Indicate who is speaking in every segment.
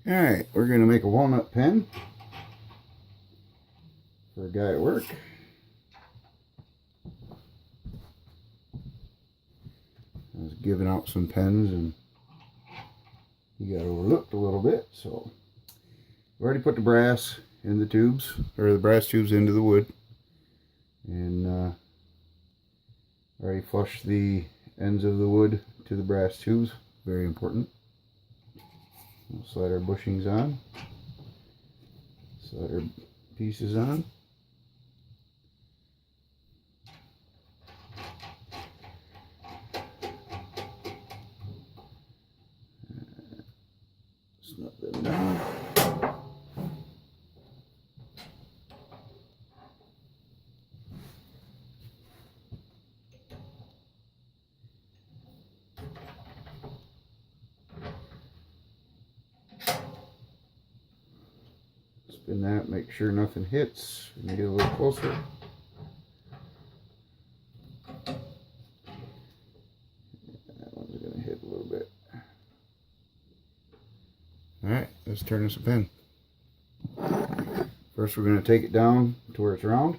Speaker 1: Alright, we're going to make a walnut pen for a guy at work. I was giving out some pens and he got overlooked a little bit, so I've already put the brass in the tubes, or the brass tubes into the wood, and already flushed the ends of the wood to the brass tubes. Very important. We'll slide our bushings on, slide our pieces on. Snug them down. Spin that, make sure nothing hits. We're going to get a little closer. That one's going to hit a little bit. Alright, let's turn this a pen. First we're going to take it down to where it's round.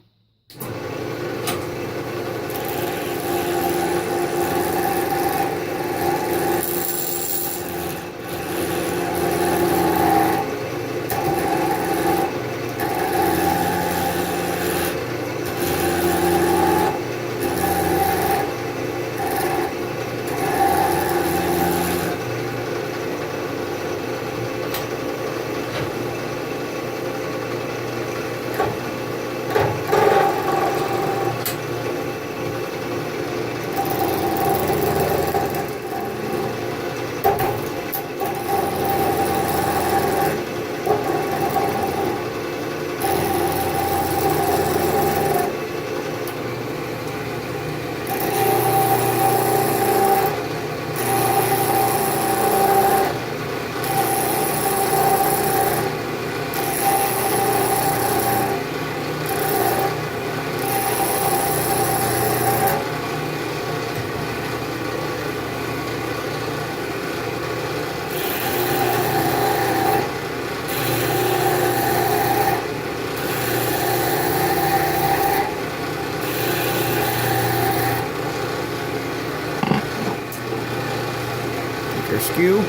Speaker 1: Your skew.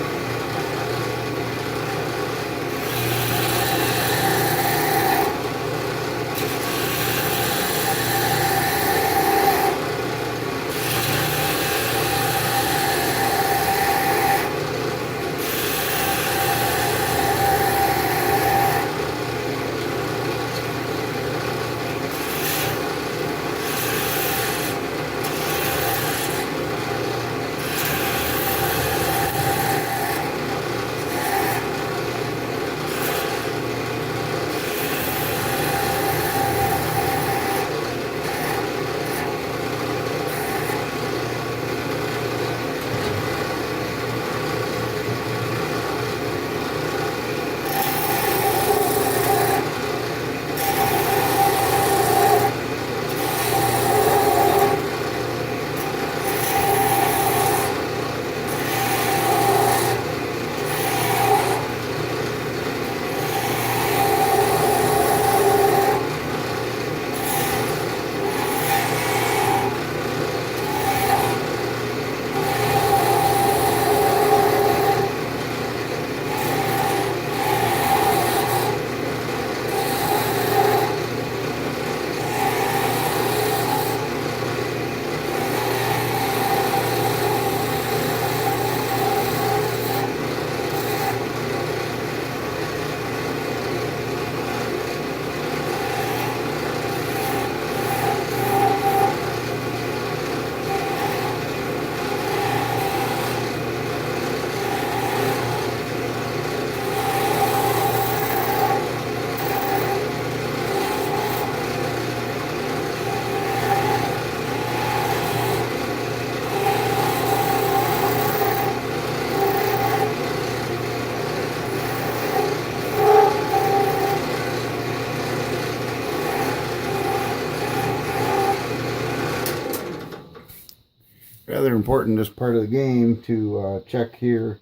Speaker 1: Rather important, this part of the game, to check here,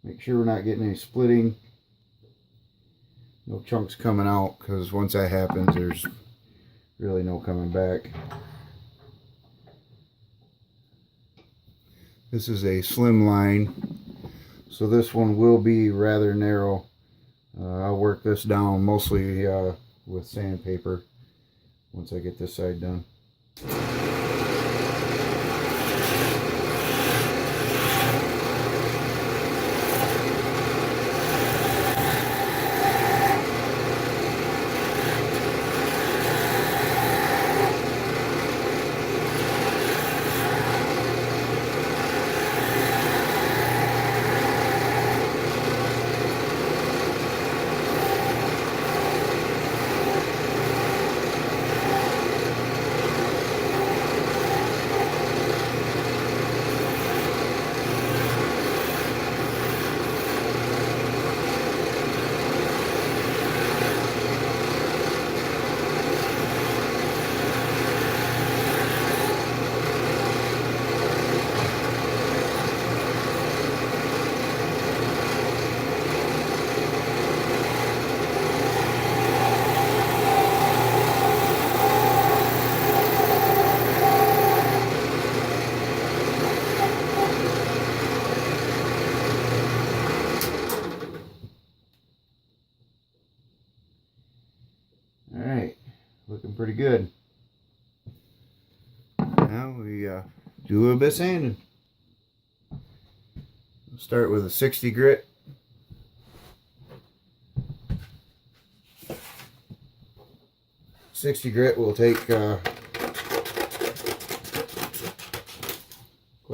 Speaker 1: make sure we're not getting any splitting no chunks coming out, because once that happens, there's really no coming back. This is a slimline, so this one will be rather narrow. I'll work this down mostly with sandpaper once I get this side done. Alright, looking pretty good. Now we do a little bit of sanding. We'll start with a 60 grit. Will take quite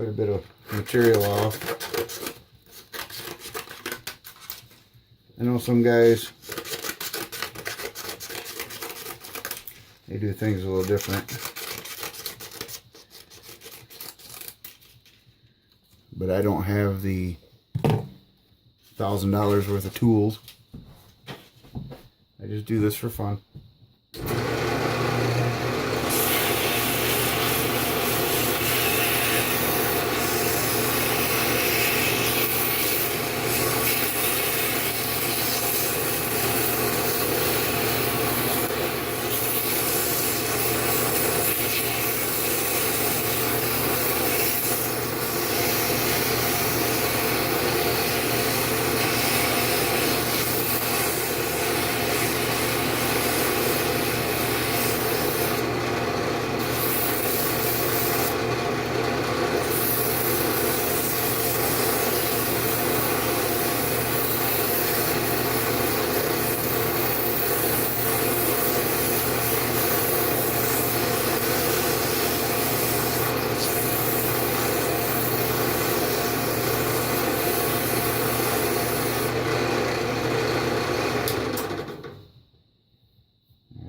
Speaker 1: a bit of material off. I know some guys, they do things a little different, but I don't have the $1,000 worth of tools. I just do this for fun.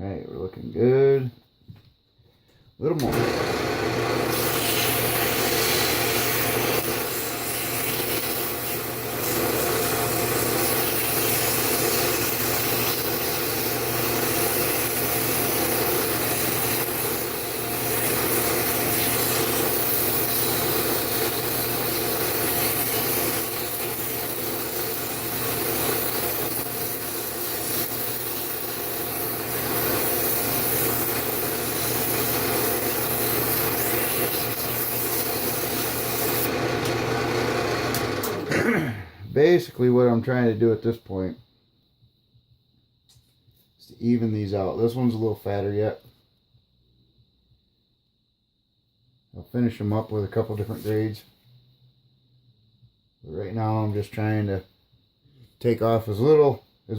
Speaker 1: Alright, we're looking good. A little more. Basically what I'm trying to do at this point is to even these out. This one's a little fatter yet. I'll finish them up with a couple different grades. But right now I'm just trying to take off as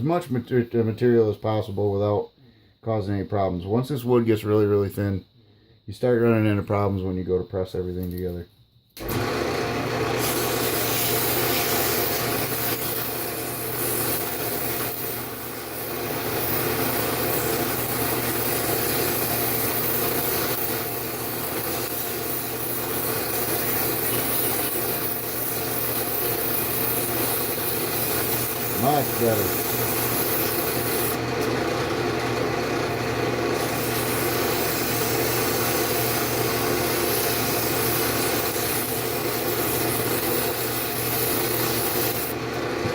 Speaker 1: much material as possible without causing any problems. Once this wood gets really, really thin, you start running into problems when you go to press everything together. Much better.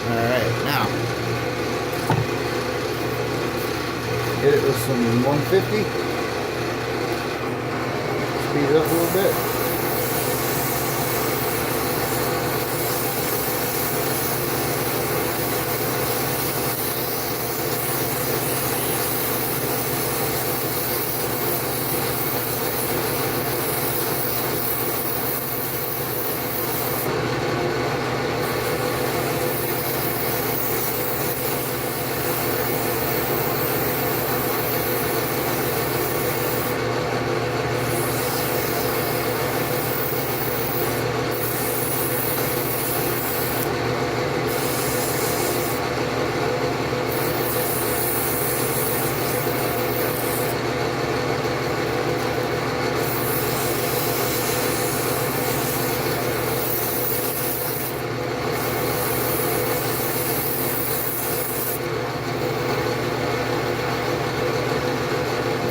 Speaker 1: Alright, now hit it with some 150. Speed it up a little bit.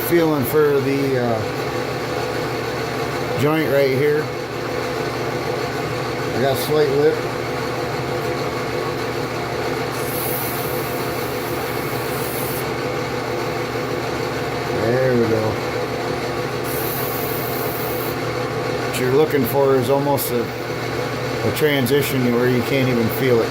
Speaker 1: Feeling for the joint right here. I got a slight lip. There we go. What you're looking for is almost a transition where you can't even feel it.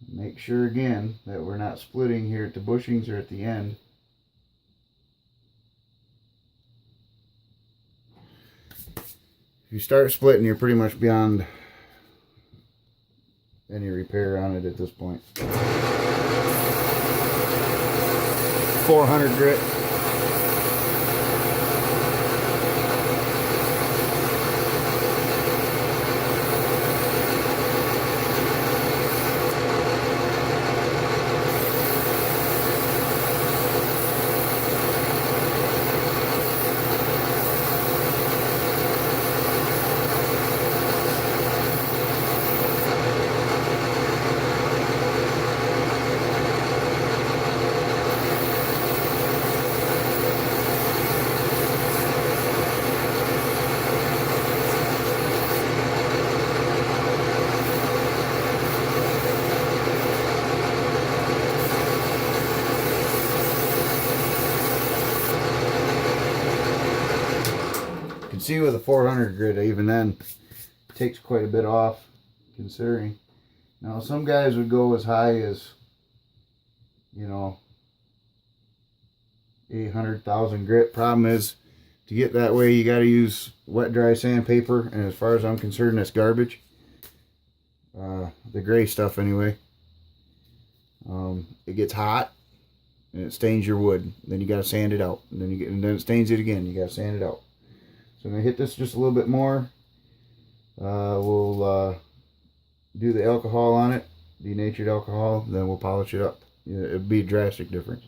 Speaker 1: Make sure again that we're not splitting here at the bushings or at the end. If you start splitting, you're pretty much beyond any repair on it at this point. 400 grit. See, with a 400 grit, even then takes quite a bit off, considering. Now some guys would go as high as, you know, 800,000 grit. Problem is, to get that way you got to use wet dry sandpaper, and as far as I'm concerned, that's garbage. The gray stuff anyway. It gets hot and it stains your wood. Then you got to sand it out, and then it stains it again. You got to sand it out. So I'm going to hit this just a little bit more. We'll do the alcohol on it, denatured alcohol, then we'll polish it up. It'll be a drastic difference.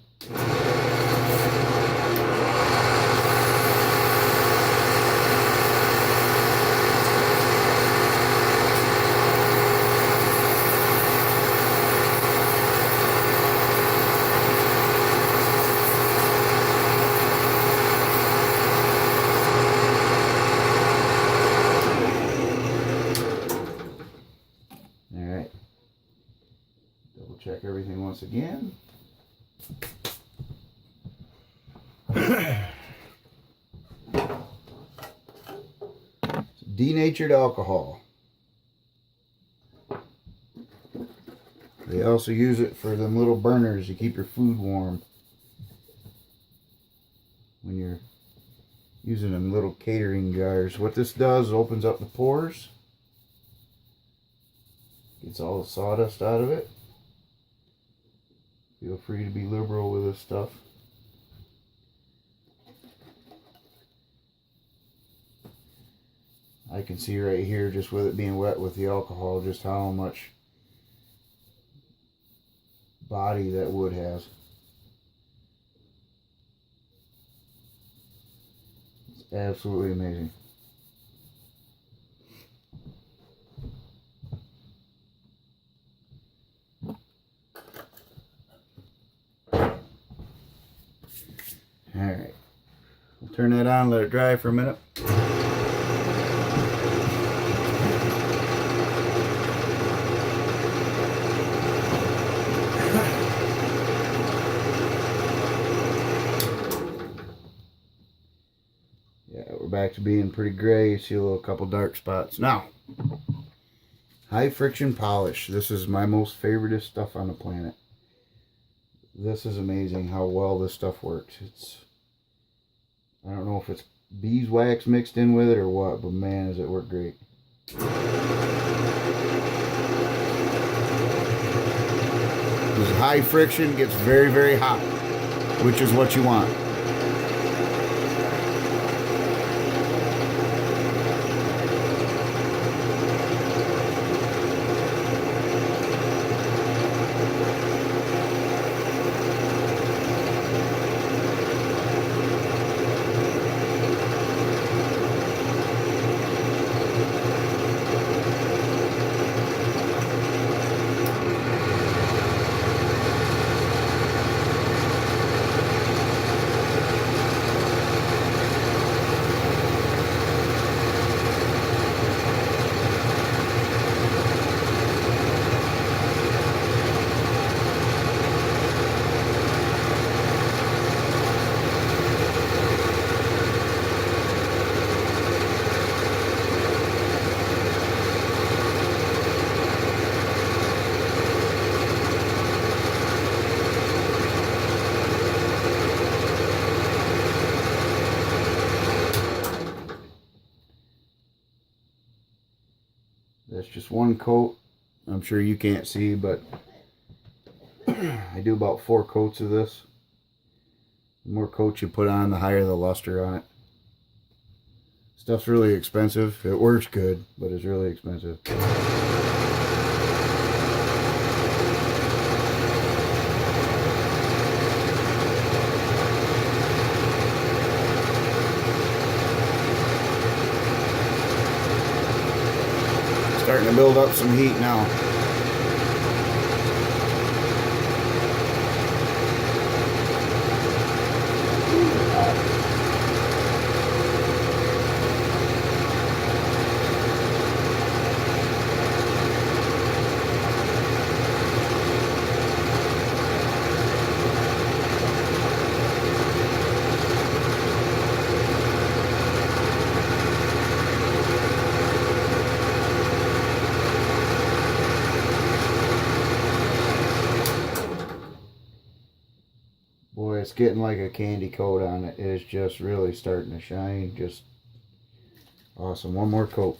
Speaker 1: Check everything once again. Denatured alcohol. They also use it for them little burners to keep your food warm when you're using them little catering jars. What this does is opens up the pores, gets all the sawdust out of it. Feel free to be liberal with this stuff. I can see right here, just with it being wet with the alcohol, just how much body that wood has. It's absolutely amazing. Alright, Turn that on, let it dry for a minute. Yeah, we're back to being pretty gray. You see a little couple dark spots. Now, high friction polish. This is my most favoriteest stuff on the planet. This is amazing how well this stuff works. I don't know if it's beeswax mixed in with it or what, but man, does it work great. This high friction gets very, very hot, which is what you want. That's just one coat. I'm sure you can't see, but I do about 4 coats of this. The more coats you put on, the higher the luster on it. Stuff's really expensive. It works good, but it's really expensive. Starting to build up some heat now. Boy, it's getting like a candy coat on it. It is just really starting to shine. Just awesome. One more coat.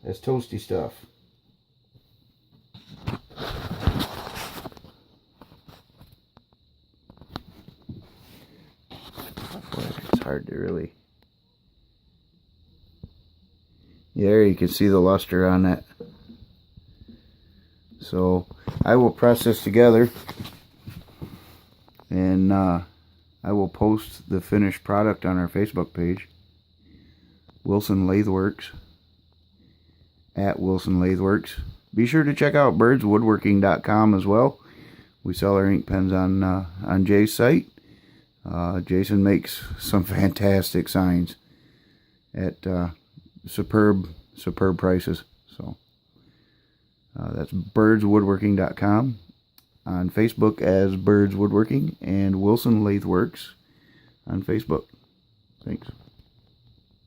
Speaker 1: That's toasty stuff. It's hard to really... There you can see the luster on that. So I will press this together, and I will post the finished product on our Facebook page, Wilson Lathe Works, at Wilson Lathe Works. Be sure to check out birdswoodworking.com as well. We sell our ink pens on Jay's site. Jason makes some fantastic signs at superb prices. So that's birdswoodworking.com, on Facebook as Birds Woodworking, and Wilson Lathe Works on Facebook. Thanks.